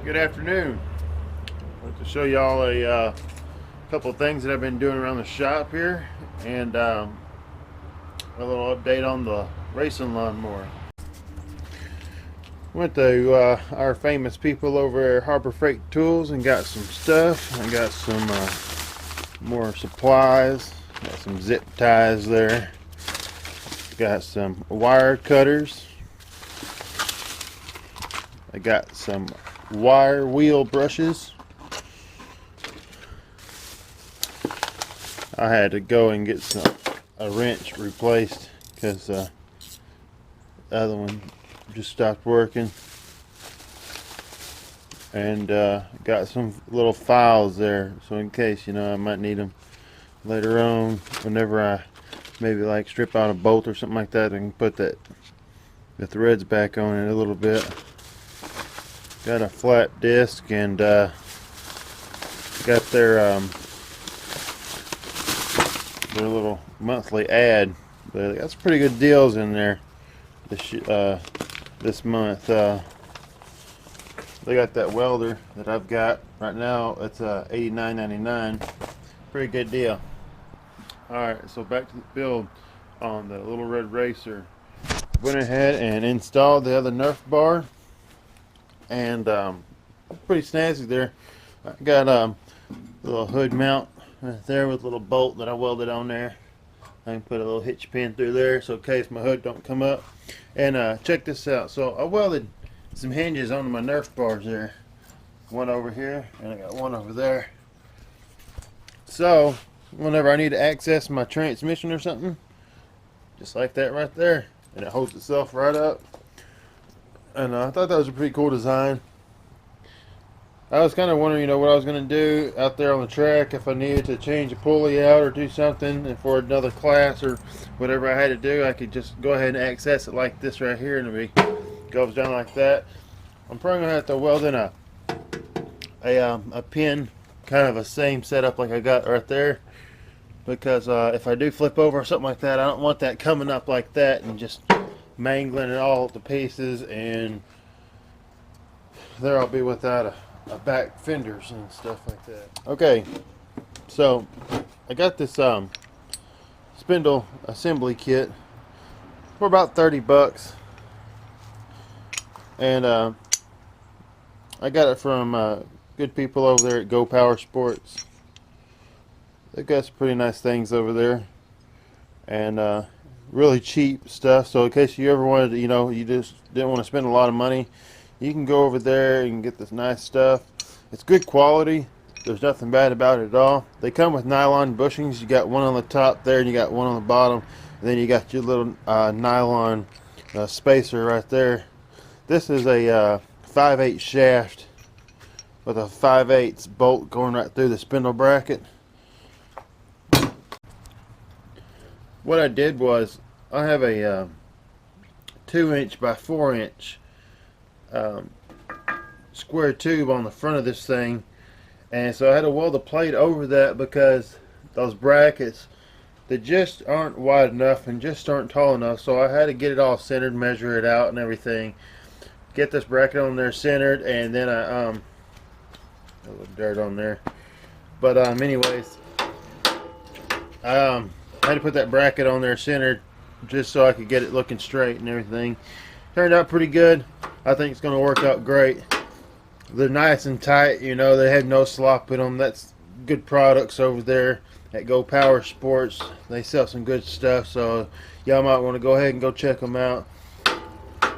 Good afternoon. I'd like to show y'all a couple of things that I've been doing around the shop here, and a little update on the racing lawnmower. Went to our famous people over at Harbor Freight Tools and got some stuff. I got some more supplies. Got some zip ties there. Got some wire cutters. I got some wire wheel brushes. I had to go and get a wrench replaced because the other one just stopped working. And got some little files there, so in case, I might need them later on whenever I maybe like strip out a bolt or something like that. I can put the threads back on it a little bit. Got a flat disc, and got their little monthly ad. They got some pretty good deals in there this month. They got that welder that I've got right now. It's $89.99. Pretty good deal. Alright, so back to the build on the Little Red Racer. Went ahead and installed the other Nerf bar, and pretty snazzy there. I got a little hood mount right there with a little bolt that I welded on there. I can put a little hitch pin through there so in case my hood don't come up. And check this out. So I welded some hinges onto my Nerf bars there. One over here, and I got one over there. So whenever I need to access my transmission or something, just like that right there, and it holds itself right up. And I thought that was a pretty cool design. I was kind of wondering, what I was going to do out there on the track, if I needed to change a pulley out or do something, and for another class or whatever I had to do, I could just go ahead and access it like this right here, and it goes down like that. I'm probably going to have to weld in a pin, kind of a same setup like I got right there, because if I do flip over or something like that, I don't want that coming up like that and just mangling it all to pieces, and there I'll be without a back fenders and stuff like that. Okay, so I got this spindle assembly kit for about 30 bucks, and I got it from good people over there at Go Power Sports. They've got some pretty nice things over there, and really cheap stuff. So in case you ever wanted to, you just didn't want to spend a lot of money, you can go over there and get this nice stuff. It's good quality. There's nothing bad about it at all. They come with nylon bushings. You got one on the top there, and you got one on the bottom, and then you got your little nylon spacer right there. This is a 5/8 shaft with a 5/8 bolt going right through the spindle bracket. What I did was, I have a 2" by 4" square tube on the front of this thing, and so I had to weld a plate over that because those brackets, they just aren't wide enough and just aren't tall enough. So I had to get it all centered, measure it out and everything, get this bracket on there centered, and then a little dirt on there, but anyways, I had to put that bracket on there centered just so I could get it looking straight and everything. Turned out pretty good. I think it's going to work out great. They're nice and tight, they have no slop in them. That's good products over there at Go Power Sports. They sell some good stuff, so y'all might want to go ahead and go check them out.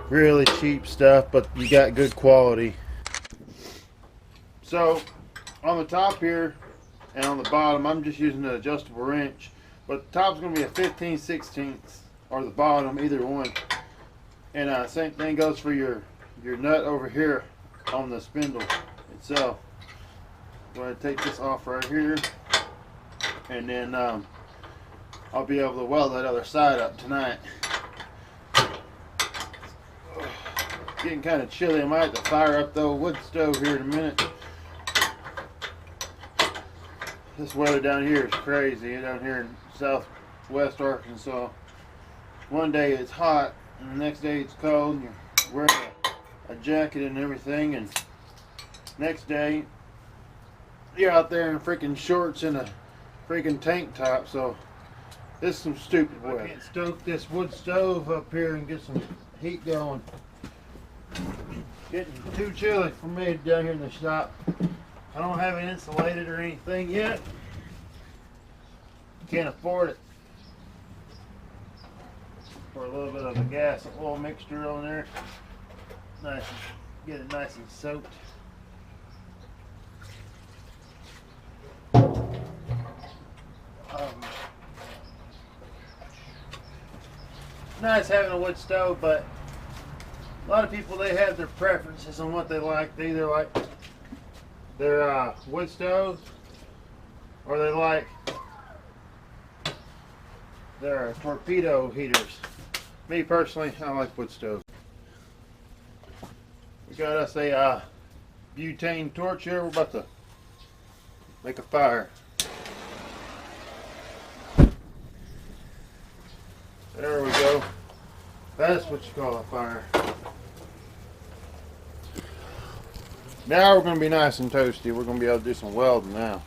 Really cheap stuff, but you got good quality. So on the top here and on the bottom, I'm just using an adjustable wrench, but the top's going to be a 15/16 or the bottom, either one. And same thing goes for your nut over here on the spindle itself. I'm going to take this off right here, and then I'll be able to weld that other side up tonight. Getting kind of chilly. I might have to fire up the old wood stove here in a minute. This weather down here is crazy. Down here in southwest Arkansas, one day it's hot and the next day it's cold, and you're wearing a jacket and everything, and Next day, you're out there in freaking shorts and a freaking tank top, so this is some stupid weather. I can't stoke this wood stove up here and get some heat going. Getting too chilly for me down here in the shop. I don't have it insulated or anything yet. Can't afford it. Pour a little bit of a gas and oil mixture on there. Nice, get it nice and soaked. Nice having a wood stove, but a lot of people, they have their preferences on what they like. They either like their wood stoves, or they like their torpedo heaters. Me personally, I like wood stoves. We got us a butane torch here. We're about to make a fire. There we go. That's what you call a fire. Now we're going to be nice and toasty. We're going to be able to do some welding now.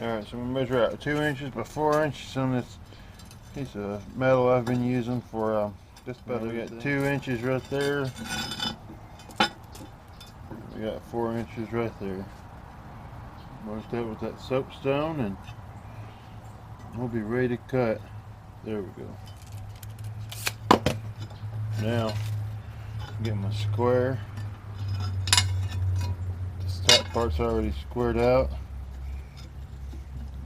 Alright, so I'm going to measure out 2 inches by 4 inches on this piece of metal I've been using for just about, we got 2 inches right there. We got 4 inches right there. Mark that with that soapstone and we'll be ready to cut. There we go. Now, get my square. This top part's already squared out.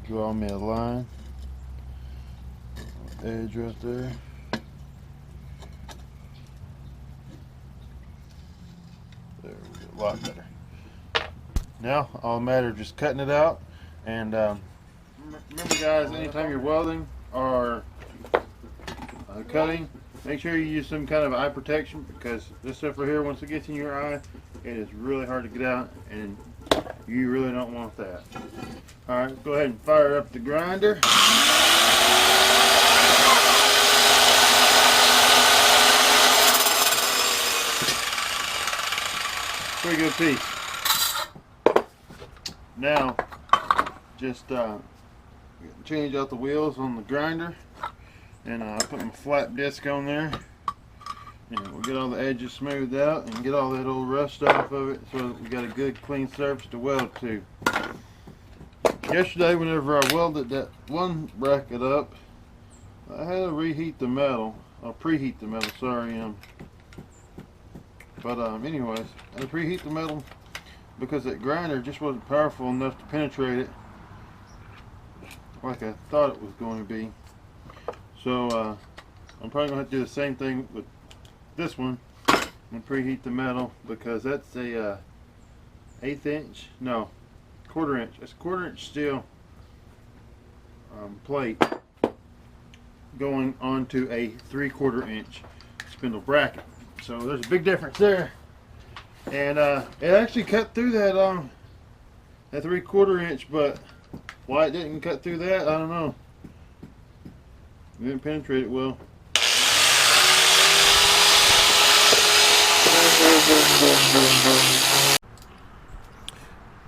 Draw me a line. Edge right there. There we go, a lot better. Now, all matter just cutting it out. And remember guys, anytime you're welding or cutting, make sure you use some kind of eye protection, because this stuff right here, once it gets in your eye, it is really hard to get out, and you really don't want that. Alright, go ahead and fire up the grinder. Pretty good piece. Now, just change out the wheels on the grinder, and I put my flat disc on there, and we'll get all the edges smoothed out and get all that old rust off of it, so that we got a good clean surface to weld to. Yesterday, whenever I welded that one bracket up, I had to reheat the metal, or preheat the metal, sorry. Anyways, I had to preheat the metal because that grinder just wasn't powerful enough to penetrate it like I thought it was going to be. So I'm probably going to have to do the same thing with this one and preheat the metal, because that's a 1/8 inch, no, 1/4 inch. It's a 1/4 inch steel plate going onto a 3/4 inch spindle bracket. So there's a big difference there, and it actually cut through that that 3/4 inch, but why it didn't cut through that, I don't know. It didn't penetrate it well.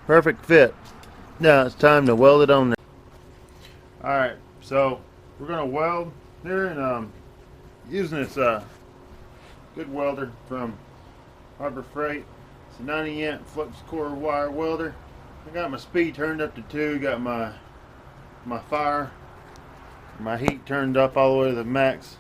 Perfect fit. Now it's time to weld it on there. Alright, so we're going to weld here, and using this good welder from Harbor Freight. It's a 90 amp flux core wire welder. I got my speed turned up to 2, got my heat turned up all the way to the max.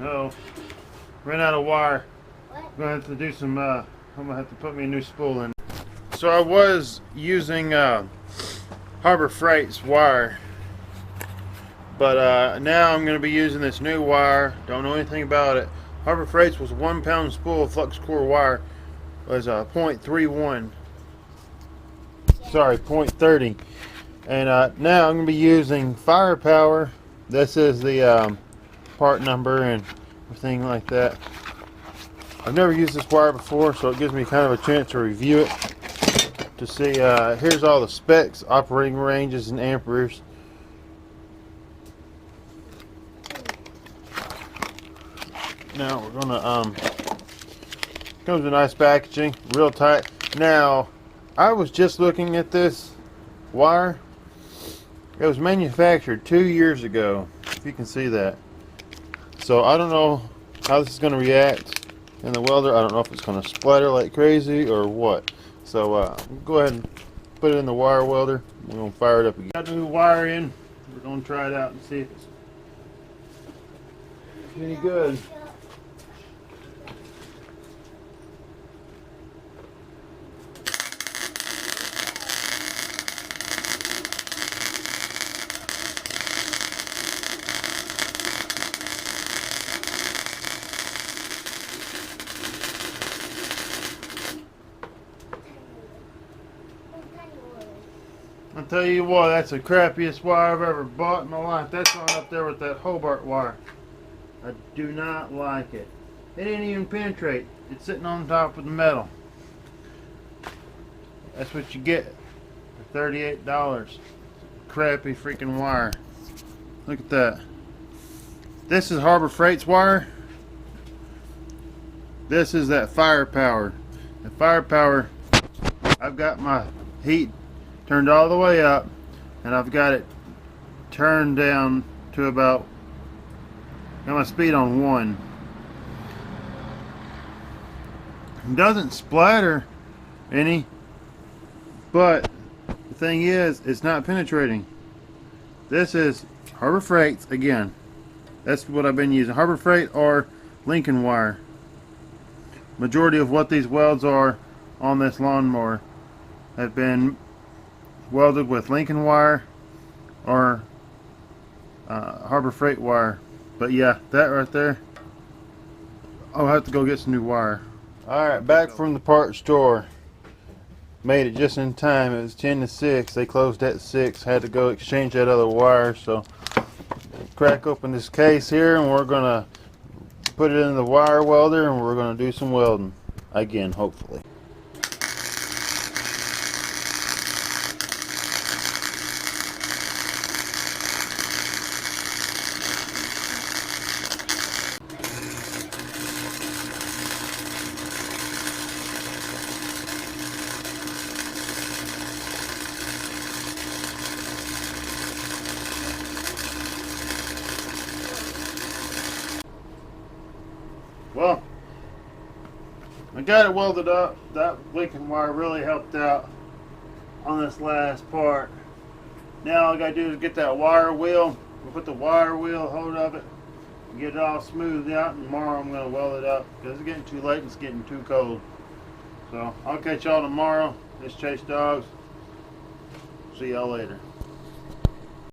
Oh, ran out of wire. I'm gonna have to do some. I'm gonna have to put me a new spool in. So I was using Harbor Freight's wire, but now I'm gonna be using this new wire. Don't know anything about it. Harbor Freight's was a 1 pound spool of flux core wire. It was 0.31. Sorry, 0.30. And now I'm going to be using firepower. This is the part number and everything like that. I've never used this wire before, so it gives me kind of a chance to review it. To see, here's all the specs, operating ranges, and amperes. Now we're gonna comes with nice packaging, real tight. Now, I was just looking at this wire. It was manufactured 2 years ago, if you can see that. So I don't know how this is going to react in the welder. I don't know if it's going to splatter like crazy or what. So go ahead and put it in the wire welder. We're going to fire it up again. Got the new wire in. We're going to try it out and see if it's any good. I'll tell you what, that's the crappiest wire I've ever bought in my life. That's on up there with that Hobart wire. I do not like it. It didn't even penetrate. It's sitting on top of the metal. That's what you get for $38. Crappy freaking wire. Look at that. This is Harbor Freight's wire. This is that firepower. The firepower, I've got my heat turned all the way up, and I've got it turned down to about, got my speed on 1. It doesn't splatter any, but the thing is, it's not penetrating. This is Harbor Freight's again. That's what I've been using, Harbor Freight or Lincoln wire. Majority of what these welds are on this lawnmower have been welded with Lincoln wire or Harbor Freight wire. But yeah, that right there, I'll have to go get some new wire. Alright, back from the parts store. Made it just in time. It was 10 to 6. They closed at 6. Had to go exchange that other wire. So crack open this case here, and we're gonna put it in the wire welder, and we're gonna do some welding again, hopefully. Well, I got it welded up. That Lincoln wire really helped out on this last part. Now all I gotta do is get that wire wheel. We'll put the wire wheel hold of it and get it all smoothed out, and tomorrow I'm gonna weld it up because it's getting too late and it's getting too cold. So I'll catch y'all tomorrow. This Chasedogs. See y'all later.